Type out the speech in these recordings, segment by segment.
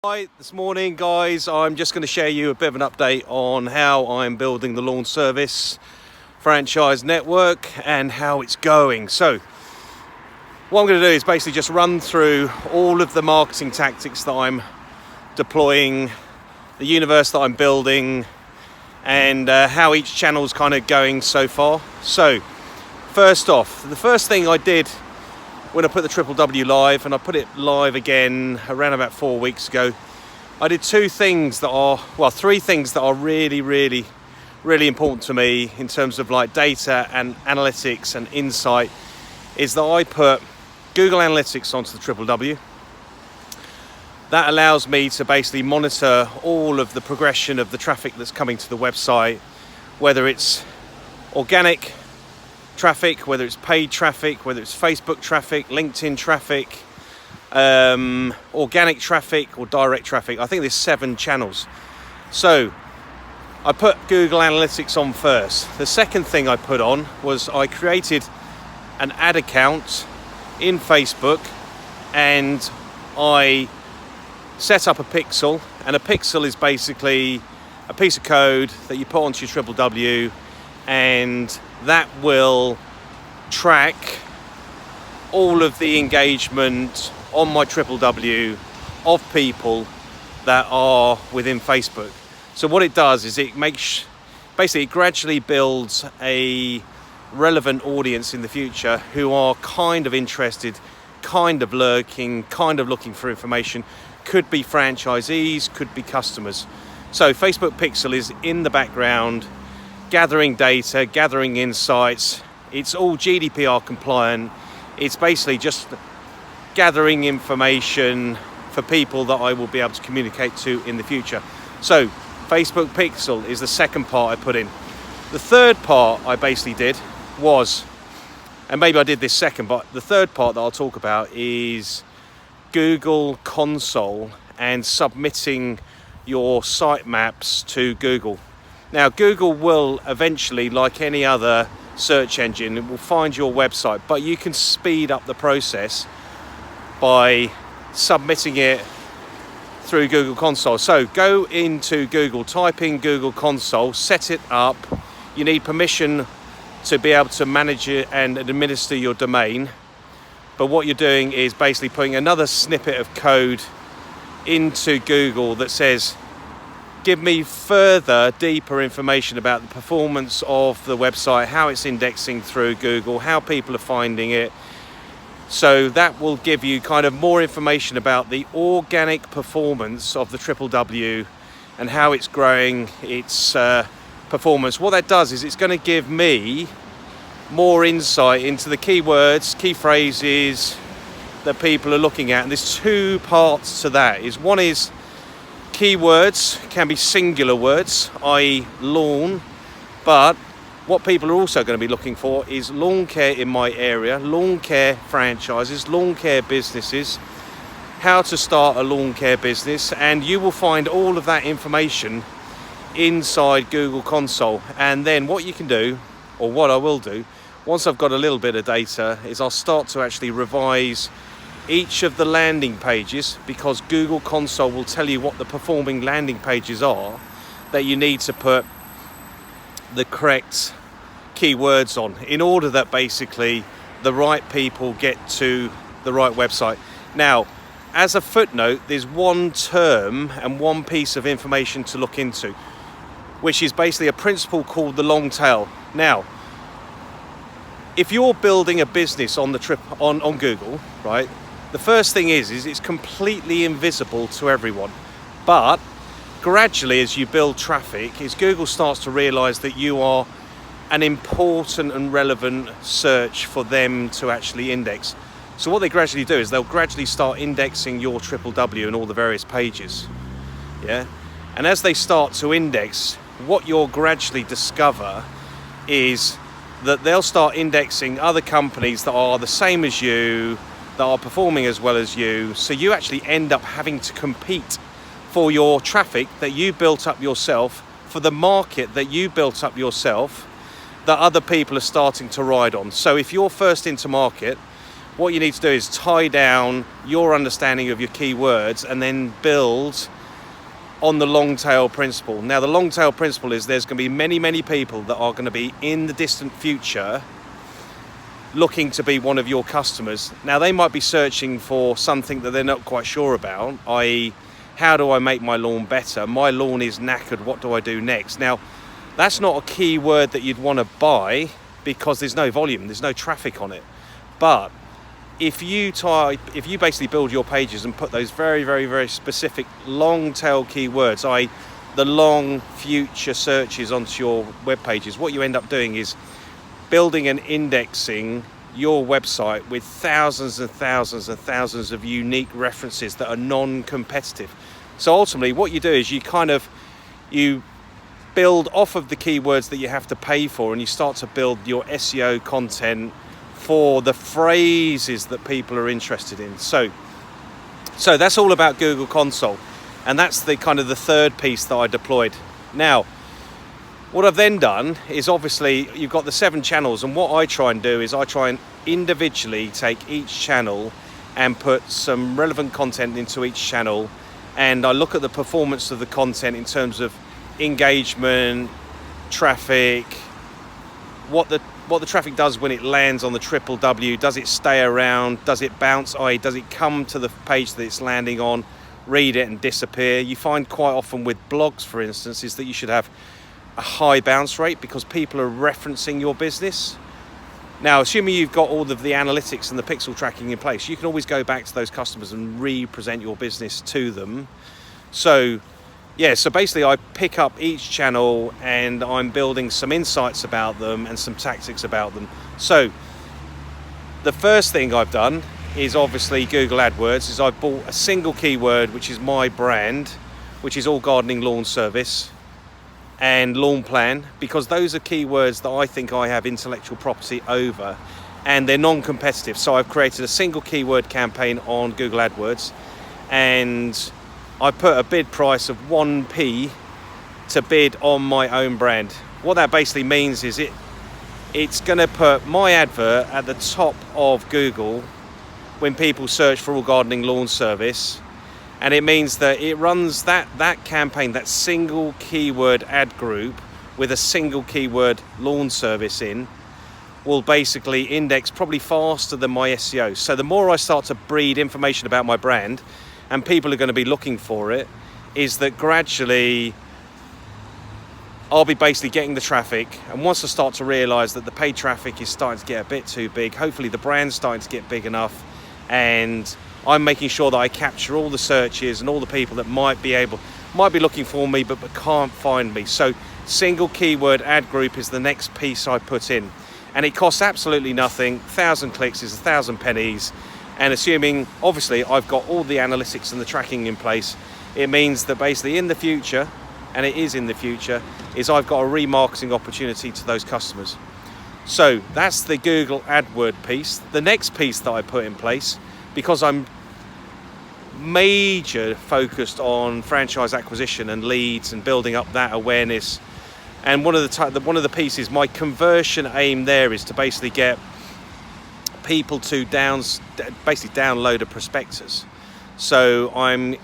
Hi, this morning guys, I'm just going to share you a bit of an update on how I'm building the lawn service franchise network and how it's going. So what I'm going to do is basically just run through all of the marketing tactics that I'm deploying, the universe that I'm building, and how each channel is kind of going so far. So first off, the first thing I did when I put the Triple W live, and I put it live again around about 4 weeks ago, I did three things that are really important to me in terms of like data and analytics and insight, is that I put Google Analytics onto the Triple W. That allows me to basically monitor all of the progression of the traffic that's coming to the website, whether it's organic traffic, whether it's paid traffic, whether it's Facebook traffic, LinkedIn traffic, organic traffic or direct traffic. I think there's 7 channels. So I put Google Analytics on first. The second thing I put on was I created an ad account in Facebook, and I set up a pixel, and a pixel is basically a piece of code that you put onto your Triple W, and that will track all of the engagement on my Triple W of people that are within Facebook. So what it does is it gradually builds a relevant audience in the future who are kind of interested, kind of lurking, kind of looking for information. Could be franchisees, could be customers. So Facebook Pixel is in the background, gathering data, gathering insights. It's all GDPR compliant. It's basically just gathering information for people that I will be able to communicate to in the future. So Facebook Pixel is the second part I put in. The third part I basically did was, and maybe I did this second, but the third part that I'll talk about is Google Console and submitting your sitemaps to Google. Now, Google will eventually, like any other search engine, it will find your website, but you can speed up the process by submitting it through Google Console. So go into Google, type in Google Console, set it up. You need permission to be able to manage it and administer your domain. But what you're doing is basically putting another snippet of code into Google that says, give me further, deeper information about the performance of the website, how it's indexing through Google, how people are finding it. So that will give you kind of more information about the organic performance of the Triple W and how it's growing its performance. What that does is it's going to give me more insight into the keywords, key phrases that people are looking at. And there's 2 parts to that. One is keywords can be singular words, i.e. lawn, but what people are also going to be looking for is lawn care in my area, lawn care franchises, lawn care businesses, how to start a lawn care business, and you will find all of that information inside Google Console. And then what you can do, or what I will do, once I've got a little bit of data, is I'll start to actually revise each of the landing pages, because Google Console will tell you what the performing landing pages are that you need to put the correct keywords on in order that basically the right people get to the right website. Now, as a footnote, there's one term and one piece of information to look into, which is basically a principle called the long tail. Now, if you're building a business on on Google, right, the first thing is it's completely invisible to everyone. But gradually, as you build traffic, as Google starts to realize that you are an important and relevant search for them to actually index. So what they gradually do is they'll gradually start indexing your Triple W and all the various pages. Yeah. And as they start to index, what you'll gradually discover is that they'll start indexing other companies that are the same as you, that are performing as well as you. So you actually end up having to compete for your traffic that you built up yourself, for the market that you built up yourself, that other people are starting to ride on. So if you're first into market, what you need to do is tie down your understanding of your keywords and then build on the long tail principle. Now, the long tail principle is there's going to be many people that are going to be in the distant future looking to be one of your customers. Now, they might be searching for something that they're not quite sure about, i.e., how do I make my lawn better? My lawn is knackered, what do I do next? Now, that's not a keyword that you'd want to buy because there's no volume, there's no traffic on it. But if you basically build your pages and put those very specific long tail keywords, i.e. the long future searches onto your web pages, what you end up doing is building and indexing your website with thousands and thousands of unique references that are non-competitive. So ultimately what you do is you build off of the keywords that you have to pay for, and you start to build your SEO content for the phrases that people are interested in. So that's all about Google Console, and that's the kind of the third piece that I deployed. Now, what I've then done is, obviously you've got the 7 channels, and what I try and do is I try and individually take each channel and put some relevant content into each channel, and I look at the performance of the content in terms of engagement, traffic, what the traffic does when it lands on the www. Does it stay around? Does it bounce? i.e. does it come to the page that it's landing on, read it and disappear? You find quite often with blogs, for instance, is that you should have a high bounce rate because people are referencing your business. Now, assuming you've got all of the analytics and the pixel tracking in place, you can always go back to those customers and re-present your business to them. So basically I pick up each channel and I'm building some insights about them and some tactics about them. So the first thing I've done is obviously Google AdWords, is I've bought a single keyword, which is my brand, which is All Gardening Lawn Service and Lawn Plan, because those are keywords that I think I have intellectual property over, and they're non-competitive. So I've created a single keyword campaign on Google AdWords, and I put a bid price of 1p to bid on my own brand. What that basically means is it's going to put my advert at the top of Google when people search for All Gardening Lawn Service, and it means that it runs that campaign, that single keyword ad group with a single keyword lawn service in, will basically index probably faster than my SEO. So the more I start to breed information about my brand, and people are going to be looking for it, is that gradually I'll be basically getting the traffic, and once I start to realise that the paid traffic is starting to get a bit too big, hopefully the brand's starting to get big enough, and I'm making sure that I capture all the searches and all the people that might be looking for me but can't find me. So single keyword ad group is the next piece I put in, and it costs absolutely nothing. 1,000 clicks is 1,000 pennies. And assuming, obviously, I've got all the analytics and the tracking in place, it means that basically in the future, and it is in the future, is I've got a remarketing opportunity to those customers. So that's the Google AdWord piece. The next piece that I put in place, because I'm major focused on franchise acquisition and leads and building up that awareness, and one of the pieces, my conversion aim there is to basically get people to download a prospectus. So I'm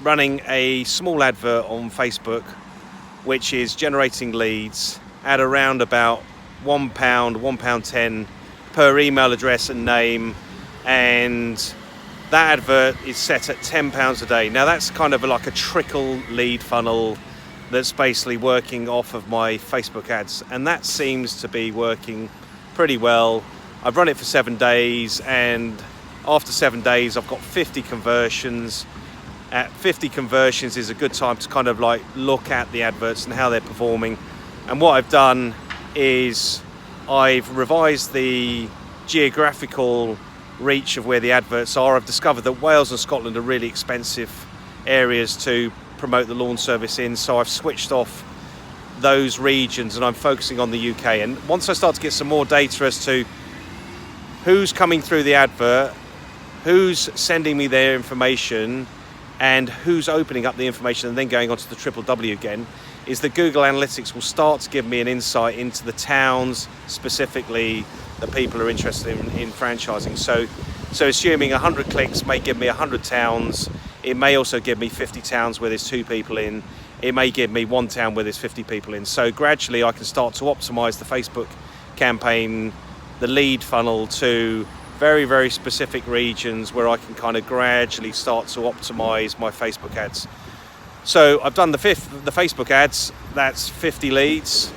running a small advert on Facebook which is generating leads at around about £1, £1.10 per email address and name, and that advert is set at £10 a day. Now that's kind of like a trickle lead funnel that's basically working off of my Facebook ads, and that seems to be working pretty well. I've run it for 7 days, and after 7 days I've got 50 conversions. At 50 conversions is a good time to kind of like look at the adverts and how they're performing. And what I've done is I've revised the geographical reach of where the adverts are. I've discovered that Wales and Scotland are really expensive areas to promote the lawn service in, so I've switched off those regions and I'm focusing on the UK. And once I start to get some more data as to who's coming through the advert, who's sending me their information, and who's opening up the information and then going onto the www again, is that Google Analytics will start to give me an insight into the towns specifically that people are interested in franchising. So So assuming 100 clicks may give me 100 towns, it may also give me 50 towns where there's 2 people in, it may give me 1 town where there's 50 people in. So gradually I can start to optimize the Facebook campaign, the lead funnel, to very, very specific regions where I can kind of gradually start to optimize my Facebook ads. So I've done the Facebook ads, that's 50 leads.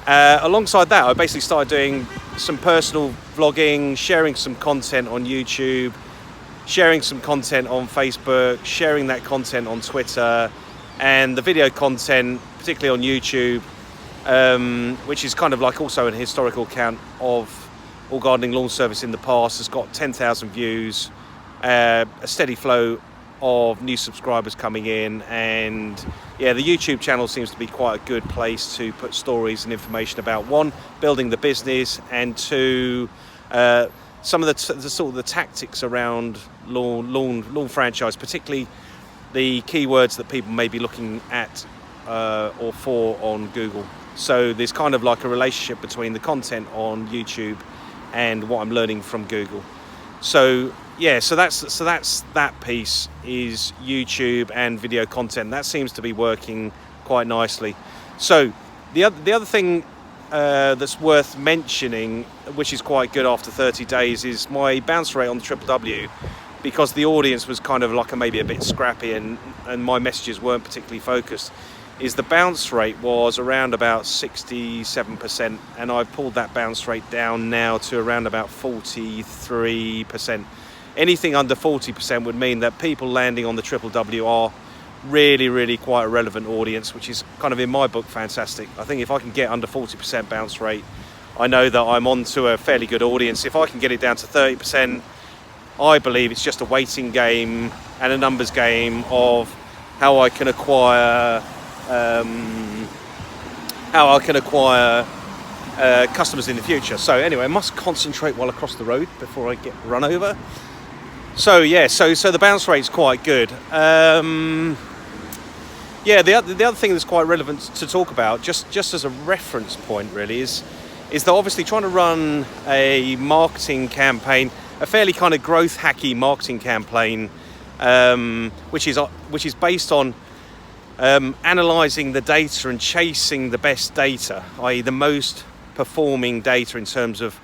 Alongside that, I basically started doing some personal vlogging, sharing some content on YouTube, sharing some content on Facebook, sharing that content on Twitter, and the video content, particularly on YouTube, which is kind of like also an historical account of All Gardening Lawn Service in the past, has got 10,000 views, a steady flow of new subscribers coming in, and yeah, the YouTube channel seems to be quite a good place to put stories and information about, one, building the business, and two, some of the sort of the tactics around lawn franchise, particularly the keywords that people may be looking at or for on Google. So there's kind of like a relationship between the content on YouTube and what I'm learning from Google. So yeah, so that's that piece is YouTube and video content. That seems to be working quite nicely. So the other thing that's worth mentioning, which is quite good after 30 days, is my bounce rate on the Triple W, because the audience was kind of like maybe a bit scrappy and my messages weren't particularly focused, is the bounce rate was around about 67%, and I've pulled that bounce rate down now to around about 43%. Anything under 40% would mean that people landing on the Triple W are really, really quite a relevant audience, which is kind of, in my book, fantastic. I think if I can get under 40% bounce rate, I know that I'm on to a fairly good audience. If I can get it down to 30%, I believe it's just a waiting game and a numbers game of how I can acquire customers in the future. So anyway, I must concentrate while I cross the road before I get run over. So yeah, so the bounce rate's quite good. Yeah, the other thing that's quite relevant to talk about, just as a reference point really, is that obviously trying to run a marketing campaign, a fairly kind of growth hacky marketing campaign, which is based on analysing the data and chasing the best data, i.e. the most performing data in terms of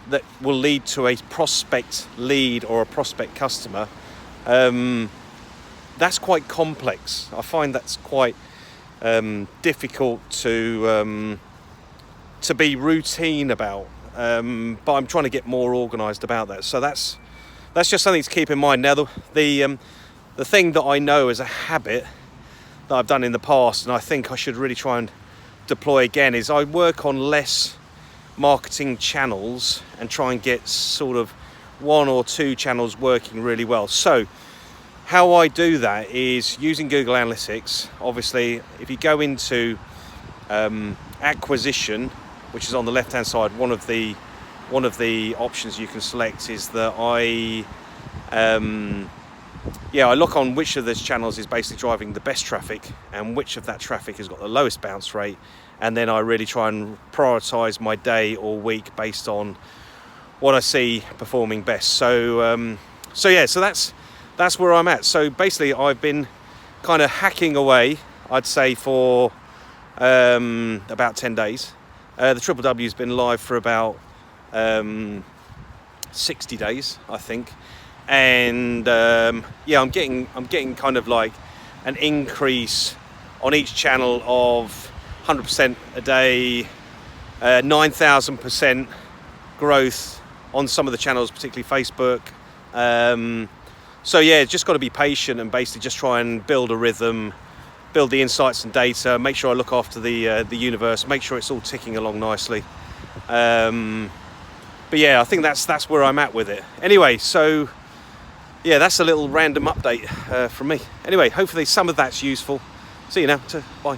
that will lead to a prospect lead or a prospect customer. That's quite complex. I find that's quite difficult to be routine about, but I'm trying to get more organised about that. So that's just something to keep in mind. Now the thing that I know as a habit that I've done in the past, and I think I should really try and deploy again, is I work on less marketing channels and try and get sort of 1 or 2 channels working really well. So how I do that is using Google Analytics. Obviously, if you go into acquisition, which is on the left hand side, one of the options you can select is that I look on which of those channels is basically driving the best traffic and which of that traffic has got the lowest bounce rate, and then I really try and prioritize my day or week based on what I see performing best. So that's where I'm at. So basically I've been kind of hacking away, I'd say, for about 10 days. The Triple W has been live for about 60 days, I think. And I'm getting kind of like an increase on each channel of 100% a day, 9,000% growth on some of the channels, particularly Facebook. So yeah, just got to be patient and basically just try and build a rhythm, build the insights and data, make sure I look after the universe, make sure it's all ticking along nicely. But yeah, I think that's where I'm at with it. Anyway, so yeah, that's a little random update from me. Anyway, hopefully some of that's useful. See you now. Bye.